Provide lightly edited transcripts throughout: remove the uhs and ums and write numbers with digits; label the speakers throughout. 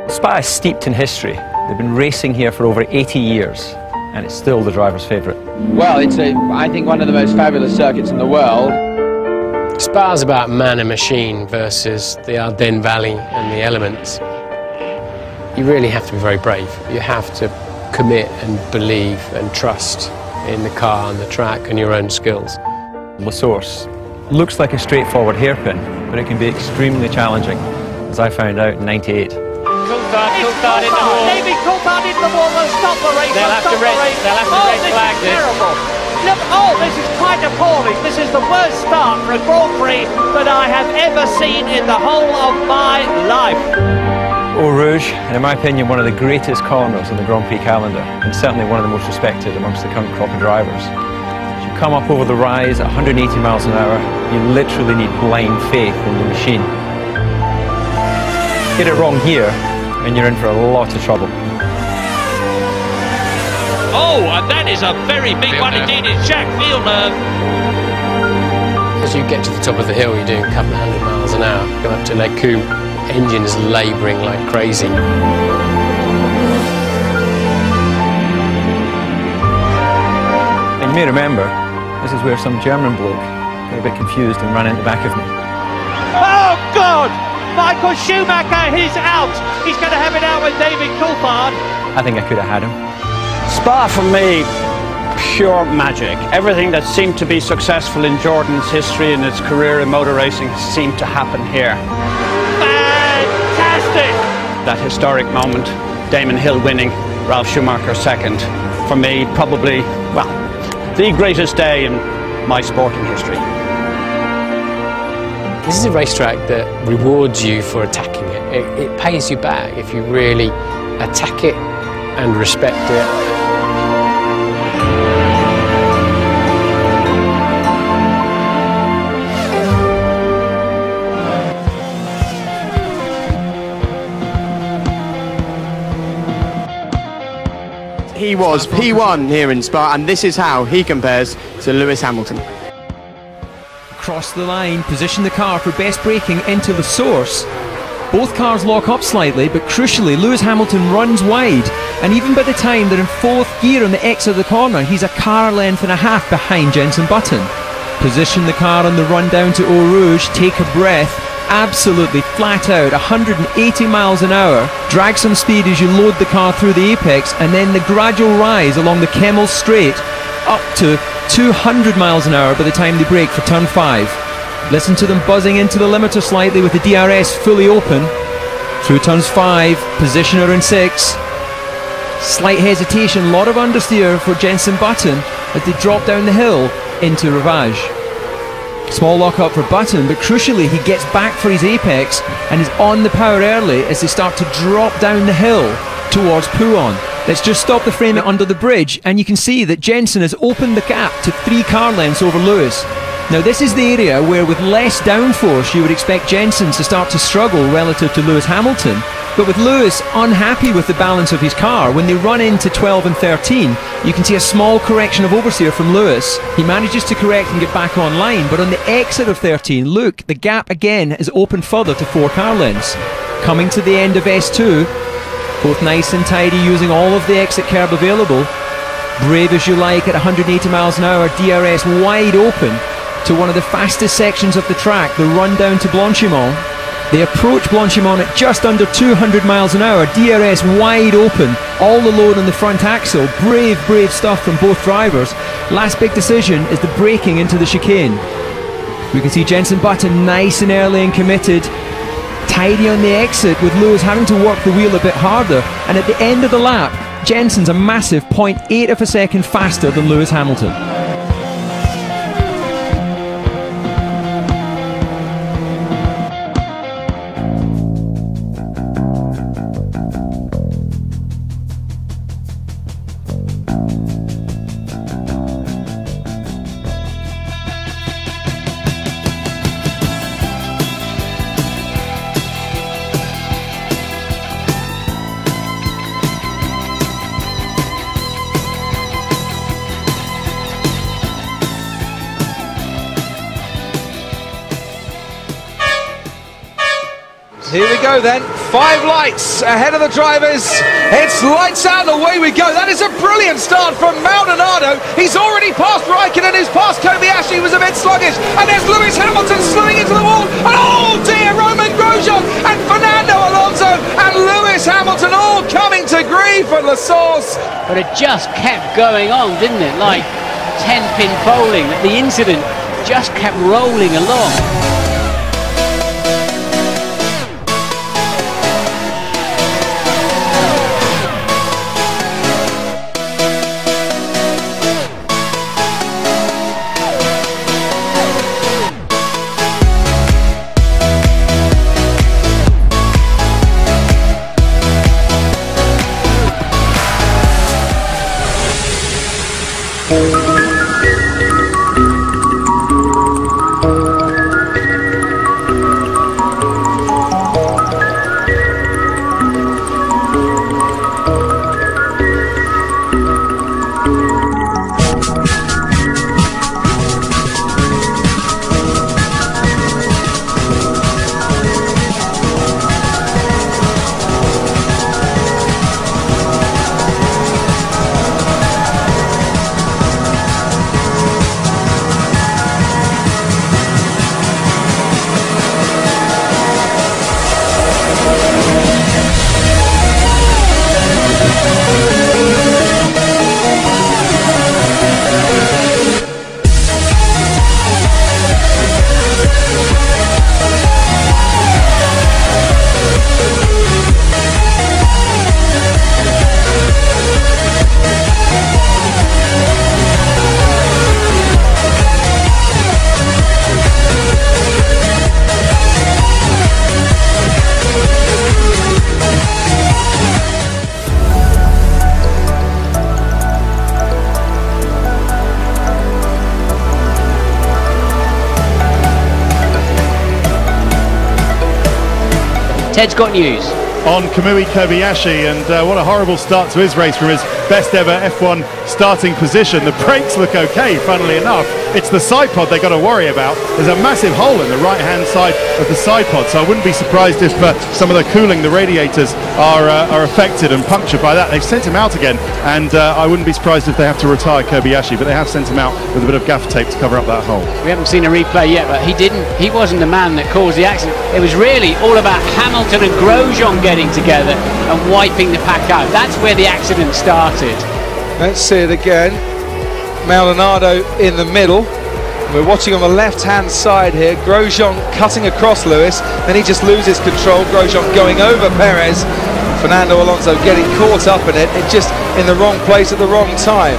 Speaker 1: Spa is steeped in history. They've been racing here for over 80 years, and it's still the driver's favourite.
Speaker 2: Well, it's I think one of the most fabulous circuits in the world.
Speaker 3: Spa's about man and machine versus the Ardennes Valley and the elements. You really have to be very brave. You have to commit and believe and trust in the car and the track and your own skills.
Speaker 1: La Source looks like a straightforward hairpin, but it can be extremely challenging, as I found out in '98.
Speaker 4: Coulthard in the wall. David Coulthard in the wall. They'll stop the race. They'll have to red flag this. Terrible. Look, this is quite appalling. This is the worst start for a Grand Prix that I have ever seen in the whole of my life.
Speaker 1: Eau Rouge, in my opinion, one of the greatest corners in the Grand Prix calendar, and certainly one of the most respected amongst the current crop of drivers. As you come up over the rise at 180 miles an hour, you literally need blind faith in the machine. Get it wrong here, and you're in for a lot of trouble.
Speaker 4: Oh, and that is a very big one indeed. It's Jacques Villeneuve.
Speaker 3: As you get to the top of the hill, you're doing a couple of 100 miles an hour. Go up to Les Combes, engine is labouring like crazy.
Speaker 1: And you may remember, this is where some German bloke got a bit confused and ran in the back of me.
Speaker 4: Oh, God! Michael Schumacher, he's out. He's going to have it out with David Coulthard.
Speaker 1: I think I could have had him.
Speaker 5: Spa for me, pure magic. Everything that seemed to be successful in Jordan's history and his career in motor racing seemed to happen here.
Speaker 4: Fantastic!
Speaker 5: That historic moment, Damon Hill winning, Ralf Schumacher second. For me, probably, well, the greatest day in my sporting history.
Speaker 3: This is a racetrack that rewards you for attacking it. It pays you back if you really attack it and respect it.
Speaker 6: He was P1 here in Spa, and this is how he compares to Lewis Hamilton.
Speaker 7: Cross the line, position the car for best braking into the source. Both cars lock up slightly, but crucially Lewis Hamilton runs wide, and even by the time they're in fourth gear on the exit of the corner, he's a car length and a half behind Jenson Button. Position the car on the run down to Eau Rouge, take a breath, absolutely flat out, 180 miles an hour, drag some speed as you load the car through the apex, and then the gradual rise along the Kemmel Straight up to 200 miles an hour by the time they brake for turn 5. Listen to them buzzing into the limiter slightly with the DRS fully open. Through turns 5, positioner in 6. Slight hesitation, lot of understeer for Jenson Button as they drop down the hill into Rivage. Small lock up for Button, but crucially he gets back for his apex and is on the power early as they start to drop down the hill towards Pouhon. Let's just stop the frame under the bridge, and you can see that Jenson has opened the gap to 3 car lengths over Lewis. Now this is the area where with less downforce you would expect Jenson to start to struggle relative to Lewis Hamilton, but with Lewis unhappy with the balance of his car, when they run into 12 and 13 you can see a small correction of oversteer from Lewis. He manages to correct and get back online, but on the exit of 13, look, the gap again is opened further to 4 car lengths. Coming to the end of S2, both nice and tidy, using all of the exit curb available. Brave as you like at 180 miles an hour, DRS wide open to one of the fastest sections of the track, the run down to Blanchimont. They approach Blanchimont at just under 200 miles an hour, DRS wide open, all the load on the front axle. Brave stuff from both drivers. Last big decision is the braking into the chicane. We can see Jenson Button nice and early and committed, tidy on the exit, with Lewis having to work the wheel a bit harder, and at the end of the lap Jenson's a massive 0.8 of a second faster than Lewis Hamilton.
Speaker 8: Here we go then, 5 lights ahead of the drivers. It's lights out and away we go. That is a brilliant start from Maldonado. He's already passed Raikkonen, who's passed Kobayashi, was a bit sluggish. And there's Lewis Hamilton sliding into the wall. And oh dear, Roman Grosjean and Fernando Alonso and Lewis Hamilton all coming to grief at La Source.
Speaker 9: But it just kept going on, didn't it? Like 10-pin bowling. The incident just kept rolling along. Ted's got news.
Speaker 10: On Kamui Kobayashi, and what a horrible start to his race from his best ever F1 starting position. The brakes look okay, funnily enough. It's the side pod they've got to worry about. There's a massive hole in the right hand side of the side pod, so I wouldn't be surprised if some of the cooling, the radiators are affected and punctured by that. They've sent him out again, and I wouldn't be surprised if they have to retire Kobayashi, but they have sent him out with a bit of gaffer tape to cover up that hole.
Speaker 9: We haven't seen a replay yet, but he wasn't the man that caused the accident. It was really all about Hamilton and Grosjean getting together and wiping the pack out. That's where the accident started.
Speaker 8: Let's see it again. Maldonado in the middle. We're watching on the left-hand side here. Grosjean cutting across Lewis. Then he just loses control. Grosjean going over Perez. Fernando Alonso getting caught up in it. It's just in the wrong place at the wrong time.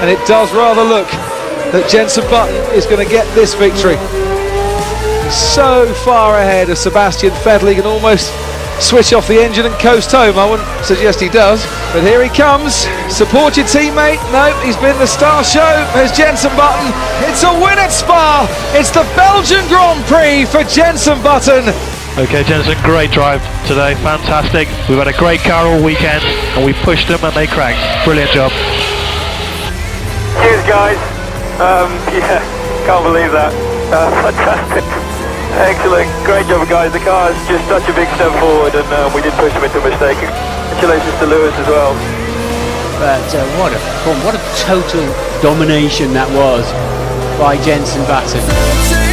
Speaker 8: and it does rather look that Jenson Button is going to get this victory. He's so far ahead of Sebastian Vettel, he can almost switch off the engine and coast home. I wouldn't suggest he does, but here he comes. Support your teammate. No, he's been the star show. There's Jenson Button. It's a win at Spa. It's the Belgian Grand Prix for Jenson Button.
Speaker 11: Okay, Jenson, great drive today, fantastic. We've had a great car all weekend and we pushed them and they cracked. Brilliant job.
Speaker 12: Cheers guys. Yeah, can't believe that. Fantastic. Excellent, great job guys. The car is just such a big step forward, and we did push him into a mistake. Congratulations to Lewis as well.
Speaker 9: But what a total domination that was by Jenson Button.